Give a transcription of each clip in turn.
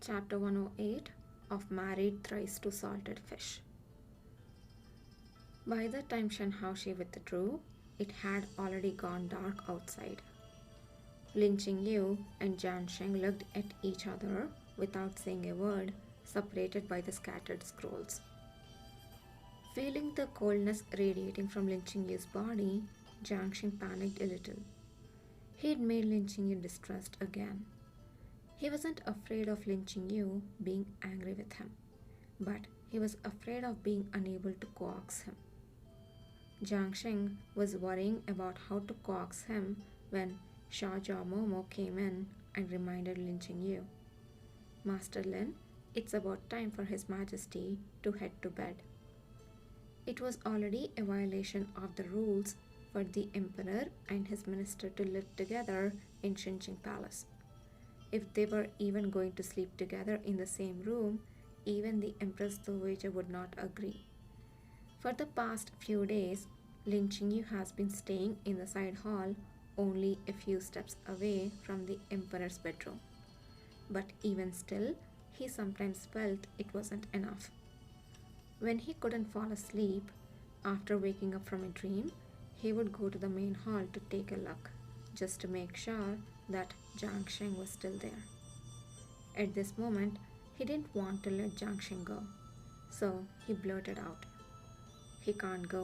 Chapter 108 of Married Thrice to Salted Fish. By the time Shen Haoshi withdrew, it had already gone dark outside. Lin Qingyu and Jiang Sheng looked at each other without saying a word, separated by the scattered scrolls. Feeling the coldness radiating from Lin Qingyu's body, Jiang Sheng panicked a little. He had made Lin Qingyu distressed again. He wasn't afraid of Lin Qingyu being angry with him, but he was afraid of being unable to coax him. Jiang Sheng was worrying about how to coax him when Xia Jiao Momo came in and reminded Lin Qingyu, "Master Lin, it's about time for His Majesty to head to bed." It was already a violation of the rules for the emperor and his minister to live together in Xinjing Palace. If they were even going to sleep together in the same room, even the Empress Dowager would not agree. For the past few days, Lin Qingyu has been staying in the side hall, only a few steps away from the Emperor's bedroom. But even still, he sometimes felt it wasn't enough. When he couldn't fall asleep, after waking up from a dream, he would go to the main hall to take a look, just to make sure that Jiang Sheng was still there. At this moment, he didn't want to let Jiang Sheng go, so he blurted out, "He can't go."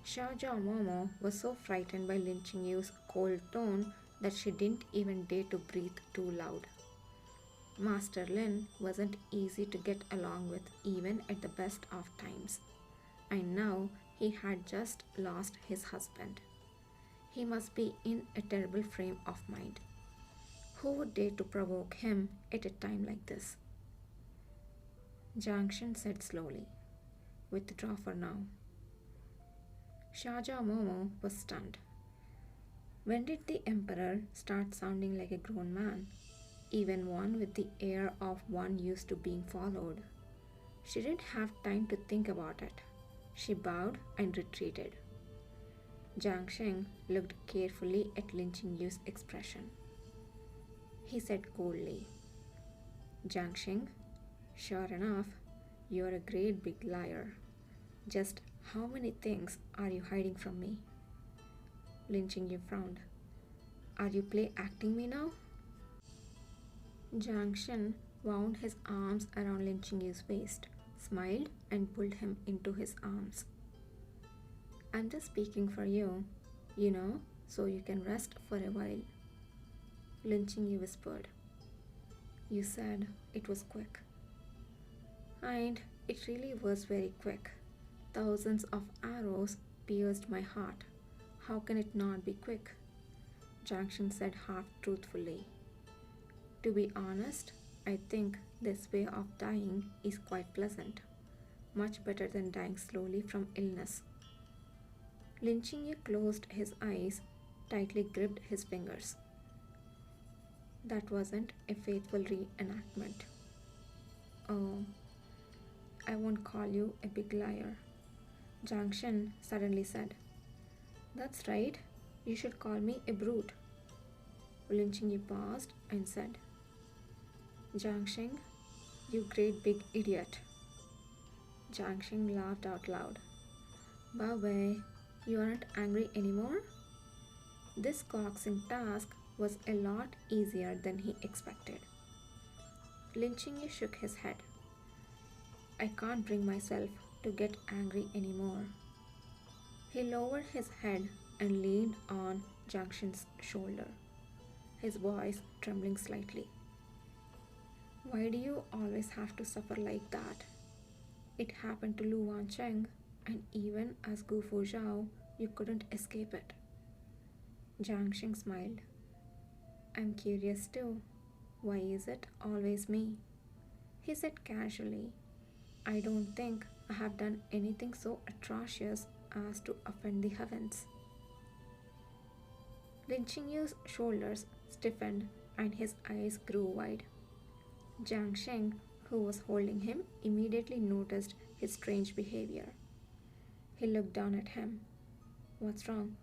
Xia Jiao Momo was so frightened by Lin Qingyu's cold tone that she didn't even dare to breathe too loud. Master Lin wasn't easy to get along with even at the best of times, and now he had just lost his husband. He must be in a terrible frame of mind. Who would dare to provoke him at a time like this? Jiang Shen said slowly, "Withdraw for now." Xia Jiao Momo was stunned. When did the emperor start sounding like a grown man, even one with the air of one used to being followed? She didn't have time to think about it. She bowed and retreated. Jiang Sheng looked carefully at Lin Qingyu's expression. He said coldly, "Jiang Sheng, sure enough, you're a great big liar. Just how many things are you hiding from me?" Lin Qingyu frowned. "Are you play acting me now?" Jiang Shen wound his arms around Lin Qingyu's waist, smiled, and pulled him into his arms. "I'm just speaking for you, so you can rest for a while," Lin Qingyu whispered. "You said it was quick." "And it really was very quick. Thousands of arrows pierced my heart. How can it not be quick?" Jiang Shen said half truthfully. "To be honest, I think this way of dying is quite pleasant. Much better than dying slowly from illness." Lin Qingyu closed his eyes, tightly gripped his fingers. That wasn't a faithful reenactment. "Oh, I won't call you a big liar," Jiang Shen suddenly said. "That's right, you should call me a brute." Lin Qingyu paused and said, "Jiang Sheng, you great big idiot." Jiang Sheng laughed out loud. "Bao Wei, you aren't angry anymore?" This coaxing task was a lot easier than he expected. Lin Qingyu shook his head. "I can't bring myself to get angry anymore." He lowered his head and leaned on Jiang Shen's shoulder, his voice trembling slightly. "Why do you always have to suffer like that? It happened to Lu Wancheng, and even as Gu Fuzhao, you couldn't escape it." Jiang Sheng smiled. "I'm curious too. Why is it always me?" He said casually, "I don't think I have done anything so atrocious as to offend the heavens." Lin Qingyu's shoulders stiffened and his eyes grew wide. Jiang Sheng, who was holding him, immediately noticed his strange behavior. He looked down at him. "What's wrong?"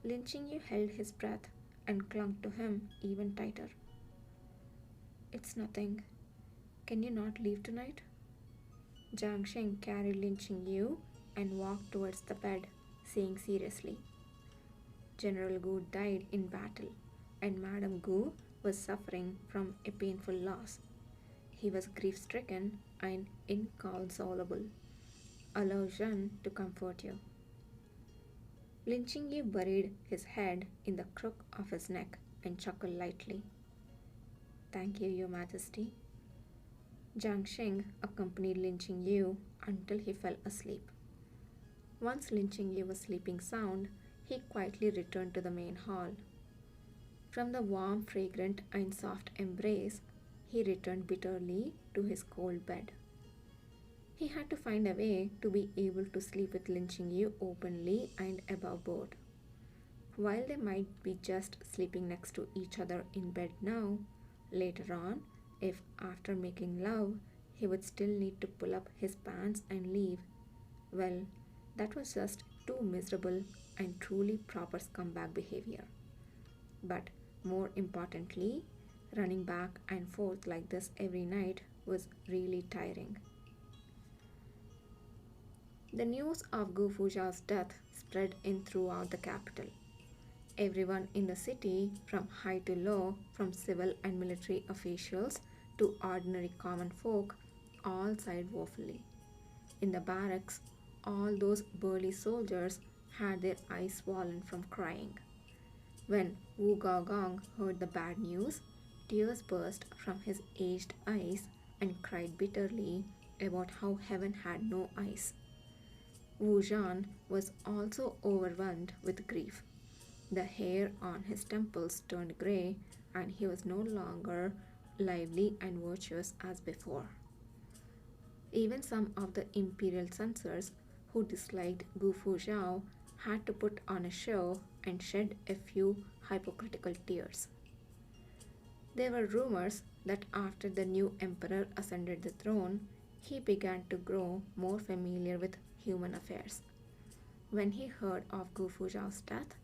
Lin Qingyu held his breath and clung to him even tighter. It's nothing. Can you not leave tonight? Jiang Sheng carried Lin Qingyu and walked towards the bed, saying seriously, General Gu died in battle, and Madame Gu was suffering from a painful loss. He was grief stricken and inconsolable. Allow Zhen to comfort you. Lin Qingyu buried his head in the crook of his neck and chuckled lightly. Thank you, Your Majesty. Jiang Sheng accompanied Lin Qingyu until he fell asleep. Once Lin Qingyu was sleeping sound, he quietly returned to the main hall. From the warm, fragrant, and soft embrace, he returned bitterly to his cold bed. He had to find a way to be able to sleep with Lin Qingyu openly and above board. While they might be just sleeping next to each other in bed now, later on, if after making love, he would still need to pull up his pants and leave, well, that was just too miserable and truly proper scumbag behavior. But more importantly, running back and forth like this every night was really tiring. The news of Gu Fujiao's death spread in throughout the capital. Everyone in the city, from high to low, from civil and military officials to ordinary common folk, all sighed woefully. In the barracks, all those burly soldiers had their eyes swollen from crying. When Wu Gaogong heard the bad news, tears burst from his aged eyes and cried bitterly about how heaven had no eyes. Wu Zhan was also overwhelmed with grief. The hair on his temples turned grey, and he was no longer lively and virtuous as before. Even some of the imperial censors who disliked Gu Fujiao had to put on a show and shed a few hypocritical tears. There were rumors that after the new emperor ascended the throne, he began to grow more familiar with human affairs. When he heard of Gu Fujiao's death,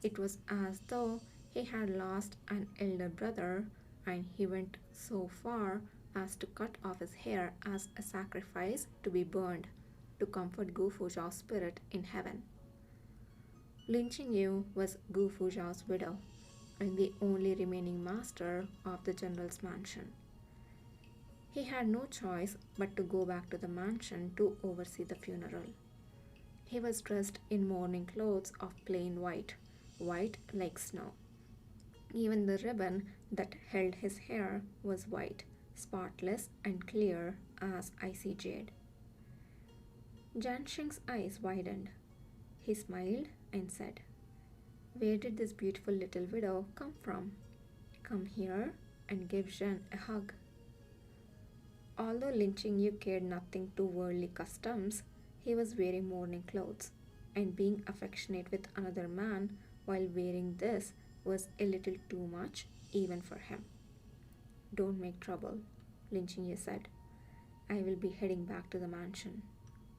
it was as though he had lost an elder brother, and he went so far as to cut off his hair as a sacrifice to be burned to comfort Gu Fujiao's spirit in heaven. Lin Qingyu was Gu Fujiao's widow and the only remaining master of the general's mansion. He had no choice but to go back to the mansion to oversee the funeral. He was dressed in mourning clothes of plain white, white like snow. Even the ribbon that held his hair was white, spotless and clear as icy jade. Jiang Sheng's eyes widened. He smiled and said, Where did this beautiful little widow come from? Come here and give Zhen a hug. Although Lin Qingyu cared nothing to worldly customs, he was wearing mourning clothes, and being affectionate with another man while wearing this was a little too much even for him. Don't make trouble, Lin Qingyu said. I will be heading back to the mansion.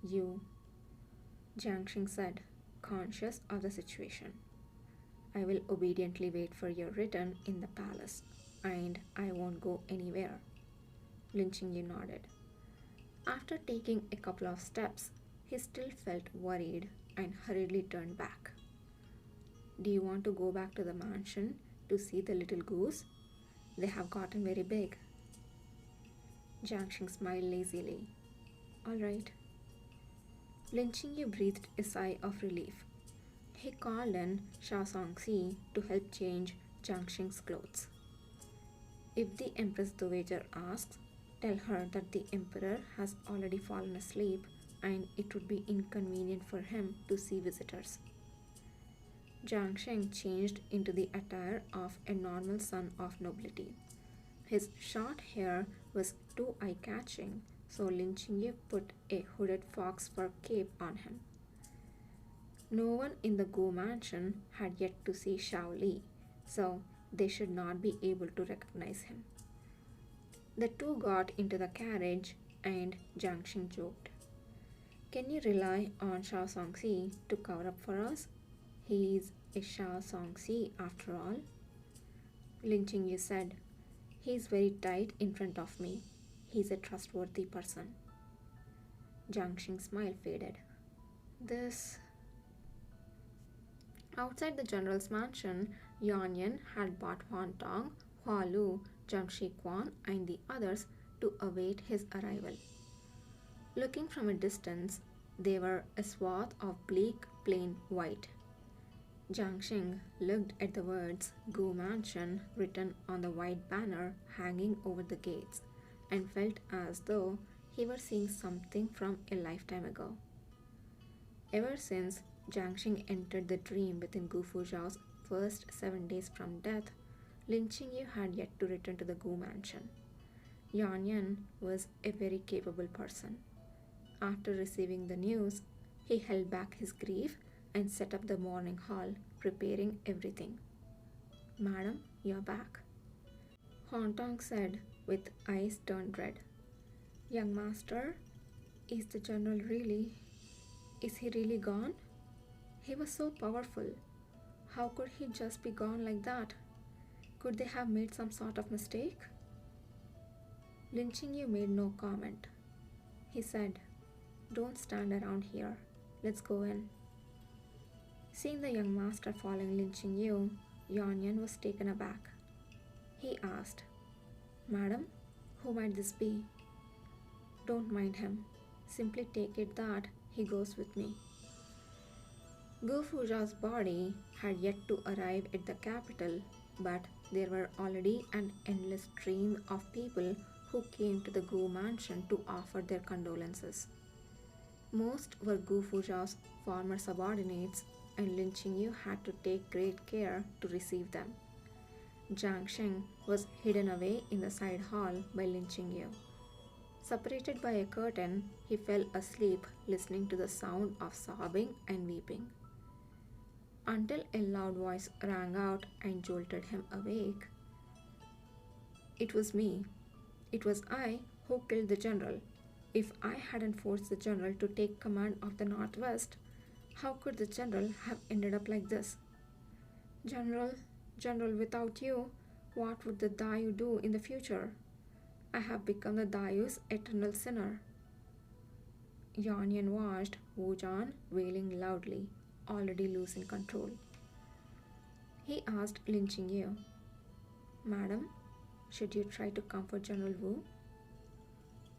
You, Jiang Sheng said, conscious of the situation. I will obediently wait for your return in the palace, and I won't go anywhere. Lin Qingyu nodded. After taking a couple of steps, he still felt worried and hurriedly turned back. Do you want to go back to the mansion to see the little goose? They have gotten very big. Jiang Sheng smiled lazily. All right. Lin Qingyu breathed a sigh of relief. He called in Sha Songxi to help change Jiang Sheng's clothes. If the Empress Dowager asks, tell her that the Emperor has already fallen asleep and it would be inconvenient for him to see visitors. Jiang Sheng changed into the attire of a normal son of nobility. His short hair was too eye-catching, so Lin Qingyu put a hooded fox fur cape on him. No one in the Gu mansion had yet to see Shao Li, so they should not be able to recognize him. The two got into the carriage and Jiang Sheng joked, Can you rely on Shao Songxi to cover up for us? He is a Shao Songxi after all. Lin Qingyu said, He's very tight in front of me. He's a trustworthy person. Jiang Xing's smile faded. This. Outside the general's mansion, Yuan Yan had bought Huan Tong, Hua Lu, Jamshi Quan, and the others to await his arrival. Looking from a distance, they were a swath of bleak, plain white. Jiang Xing looked at the words Gu Mansion written on the white banner hanging over the gates and felt as though he were seeing something from a lifetime ago. Ever since Jiang Xing entered the dream within Gu Fuzhao's first 7 days from death, Lin Qingyu had yet to return to the Gu Mansion. Yuan Yan was a very capable person. After receiving the news, he held back his grief and set up the morning hall, preparing everything. Madam, you're back, Huan Tong said with eyes turned red. Young master, is the general really? Is he really gone? He was so powerful. How could he just be gone like that? Could they have made some sort of mistake? Lin Qingyu made no comment. He said, "Don't stand around here. Let's go in." Seeing the young master following Lin Qingyu, Yuan Yan was taken aback. He asked, "Madam, who might this be?" "Don't mind him. Simply take it that he goes with me." Gu Fuzhao's body had yet to arrive at the capital, but there were already an endless stream of people who came to the Gu mansion to offer their condolences. Most were Gu Fuzhao's former subordinates, and Lin Qingyu had to take great care to receive them. Jiang Xing was hidden away in the side hall by Lin Qingyu. Separated by a curtain, he fell asleep listening to the sound of sobbing and weeping, until a loud voice rang out and jolted him awake. "It was me. It was I who killed the general. If I hadn't forced the general to take command of the Northwest, how could the general have ended up like this? General, without you, what would the Dayu do in the future? I have become the Dayu's eternal sinner." Yuan Yan watched Wu Zhan wailing loudly, already losing control. He asked Lin Qingyu, "Madam, should you try to comfort General Wu?"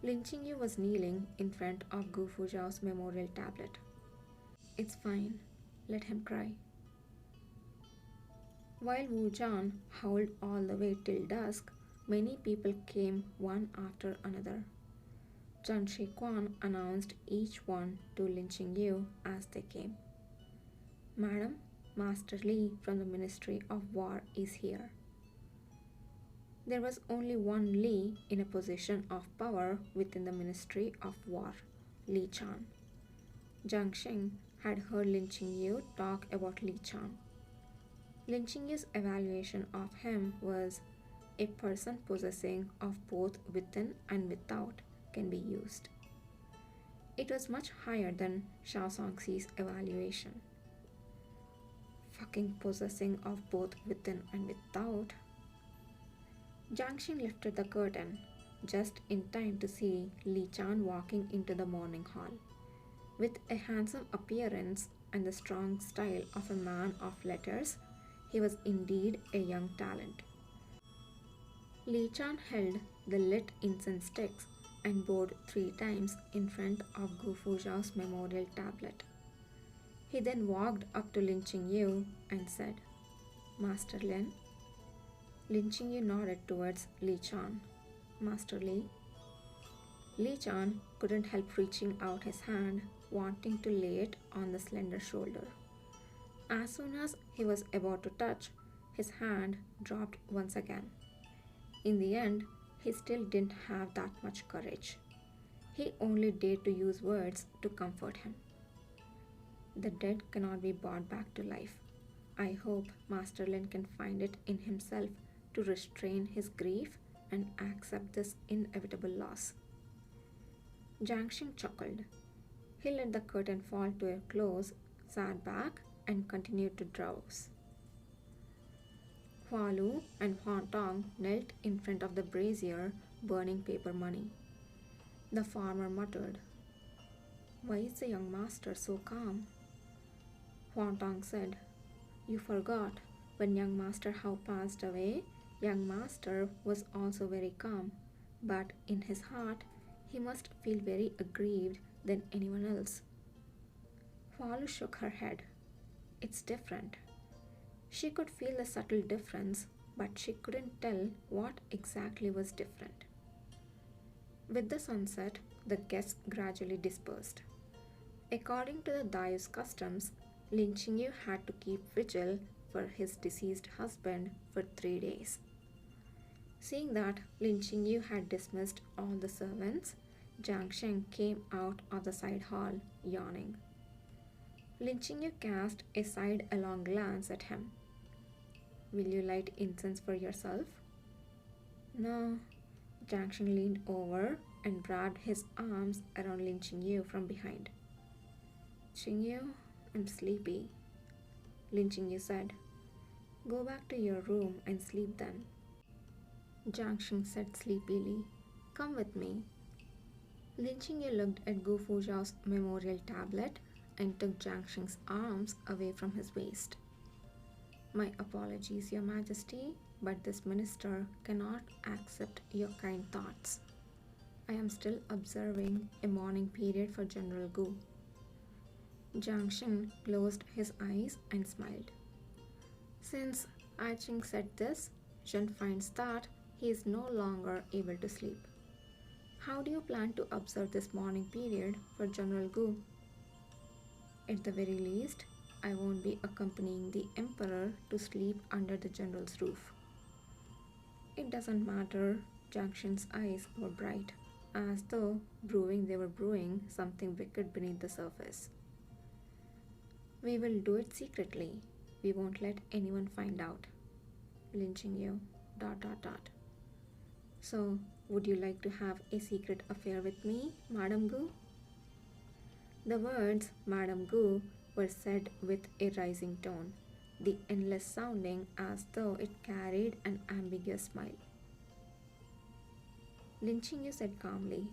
Lin Qingyu was kneeling in front of Gu Fuzhao's memorial tablet. "It's fine. Let him cry." While Wu Zhan howled all the way till dusk, many people came one after another. Zhang Shiquan announced each one to Lin Qingyu as they came. "Madam, Master Li from the Ministry of War is here." There was only one Li in a position of power within the Ministry of War, Li Chan. Jiang Xing had heard Lin Qingyu talk about Li Chan. Lin Qingyu's evaluation of him was a person possessing of both within and without can be used. It was much higher than Shao Songxi's evaluation. Fucking possessing of both within and without. Jiang Xing lifted the curtain just in time to see Li Chan walking into the morning hall. With a handsome appearance and the strong style of a man of letters, he was indeed a young talent. Li Chan held the lit incense sticks and bowed 3 times in front of Gu Fuzhao's memorial tablet. He then walked up to Lin Qingyu and said, "Master Lin?" Lin Qingyu nodded towards Li Chan. "Master Li?" Li Chan couldn't help reaching out his hand, wanting to lay it on the slender shoulder. As soon as he was about to touch, his hand dropped once again. In the end, he still didn't have that much courage. He only dared to use words to comfort him. "The dead cannot be brought back to life. I hope Master Lin can find it in himself to restrain his grief and accept this inevitable loss." Jiang Xing chuckled. He let the curtain fall to a close, sat back, and continued to drowse. Hua Lu and Huan Tong knelt in front of the brazier, burning paper money. The farmer muttered, "Why is the young master so calm?" Huan Tong said, "You forgot, when young Master Hao passed away, young master was also very calm, but in his heart he must feel very aggrieved than anyone else." Hua Lu shook her head. "It's different." She could feel the subtle difference, but she couldn't tell what exactly was different. With the sunset, the guests gradually dispersed. According to the Dayu's customs, Lin Qingyu had to keep vigil for his deceased husband for 3 days. Seeing that Lin Qingyu had dismissed all the servants, Jiang Sheng came out of the side hall, yawning. Lin Qingyu cast a sidelong glance at him. "Will you light incense for yourself?" "No." Jiang Sheng leaned over and wrapped his arms around Lin Qingyu from behind. "Qingyu, I'm sleepy," Lin Qingyu said. "Go back to your room and sleep then." Jiang Sheng said sleepily, "Come with me." Lin Qingyu looked at Gu Fuzhao's memorial tablet and took Jiang Sheng's arms away from his waist. "My apologies, Your Majesty, but this minister cannot accept your kind thoughts. I am still observing a mourning period for General Gu." Jiang Sheng closed his eyes and smiled. Since I Ching said this, Zhen finds that he is no longer able to sleep. How do you plan to observe this mourning period for General Gu? At the very least, I won't be accompanying the Emperor to sleep under the General's roof. It doesn't matter. Jiang Sheng's eyes were bright, as though they were brewing something wicked beneath the surface. "We will do it secretly. We won't let anyone find out." Lin Qingyu, ... "So, would you like to have a secret affair with me, Madame Gu?" The words Madame Gu were said with a rising tone, the endless sounding as though it carried an ambiguous smile. Lin Qingyu said calmly,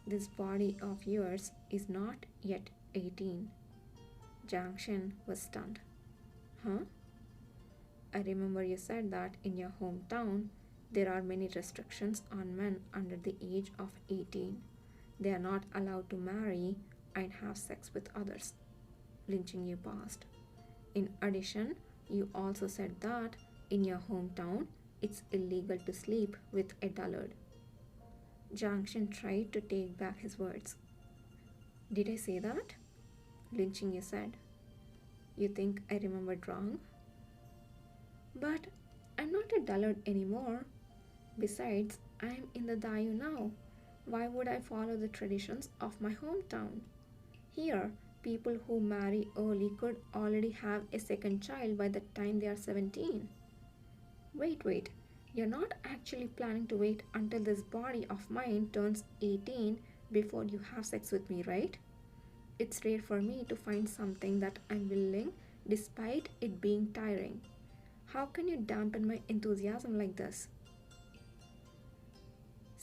"This body of yours is not yet 18. Jiang Shen was stunned. "Huh? I remember you said that in your hometown there are many restrictions on men under the age of 18. They are not allowed to marry and have sex with others." Lin Qingyu paused. "In addition, you also said that in your hometown it's illegal to sleep with a dullard." Jiang Shen tried to take back his words. "Did I say that?" Lin Qingyu said. "You think I remembered wrong?" "But I'm not a dullard anymore. Besides, I'm in the Dayu now. Why would I follow the traditions of my hometown? Here, people who marry early could already have a second child by the time they are 17. Wait. You're not actually planning to wait until this body of mine turns 18 before you have sex with me, right? It's rare for me to find something that I'm willing despite it being tiring. How can you dampen my enthusiasm like this?"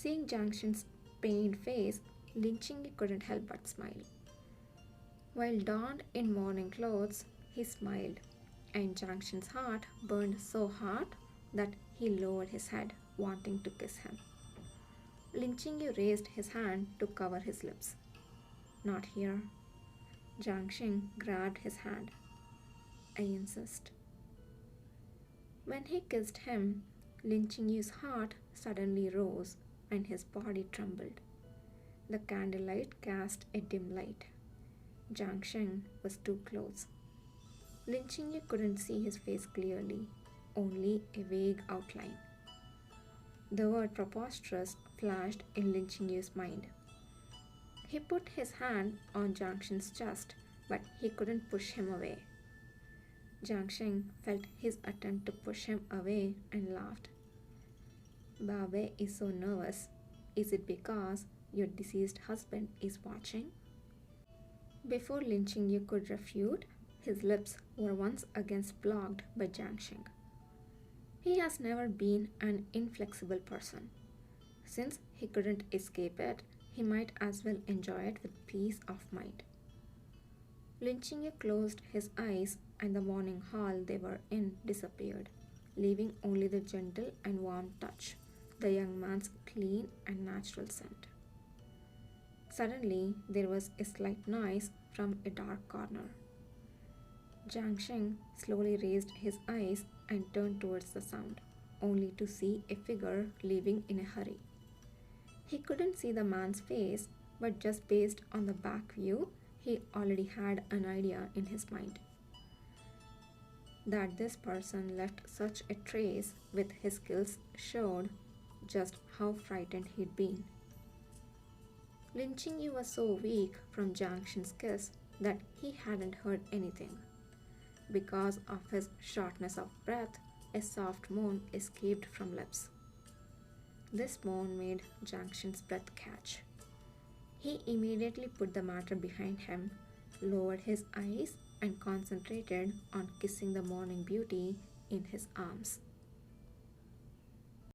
Seeing Jiang Shen's pained face, Lin Qingyu couldn't help but smile. While donned in mourning clothes, he smiled, and Jiang Shen's heart burned so hard that he lowered his head, wanting to kiss him. Lin Qingyu raised his hand to cover his lips. "Not here." Jiang Sheng grabbed his hand. "I insist." When he kissed him, Lin Qingyu's heart suddenly rose and his body trembled. The candlelight cast a dim light. Jiang Sheng was too close. Lin Qingyu couldn't see his face clearly, only a vague outline. The word preposterous flashed in Lin Qingyu's mind. He put his hand on Jiang Shen's chest, but he couldn't push him away. Jiang Sheng felt his attempt to push him away and laughed. "Babe is so nervous. Is it because your deceased husband is watching?" Before Lin Qingyu could refute, his lips were once again blocked by Jiang Sheng. He has never been an inflexible person. Since he couldn't escape it, he might as well enjoy it with peace of mind. Lin Qingyu closed his eyes, and the morning hall they were in disappeared, leaving only the gentle and warm touch, the young man's clean and natural scent. Suddenly, there was a slight noise from a dark corner. Jiang Sheng slowly raised his eyes and turned towards the sound, only to see a figure leaving in a hurry. He couldn't see the man's face, but just based on the back view, he already had an idea in his mind that this person left such a trace with his skills showed just how frightened he'd been. Lin Qingyu was so weak from Jiang Shen's kiss that he hadn't heard anything. Because of his shortness of breath, a soft moan escaped from lips. This moan made Jiang Shen's breath catch. He immediately put the matter behind him, lowered his eyes, and concentrated on kissing the morning beauty in his arms.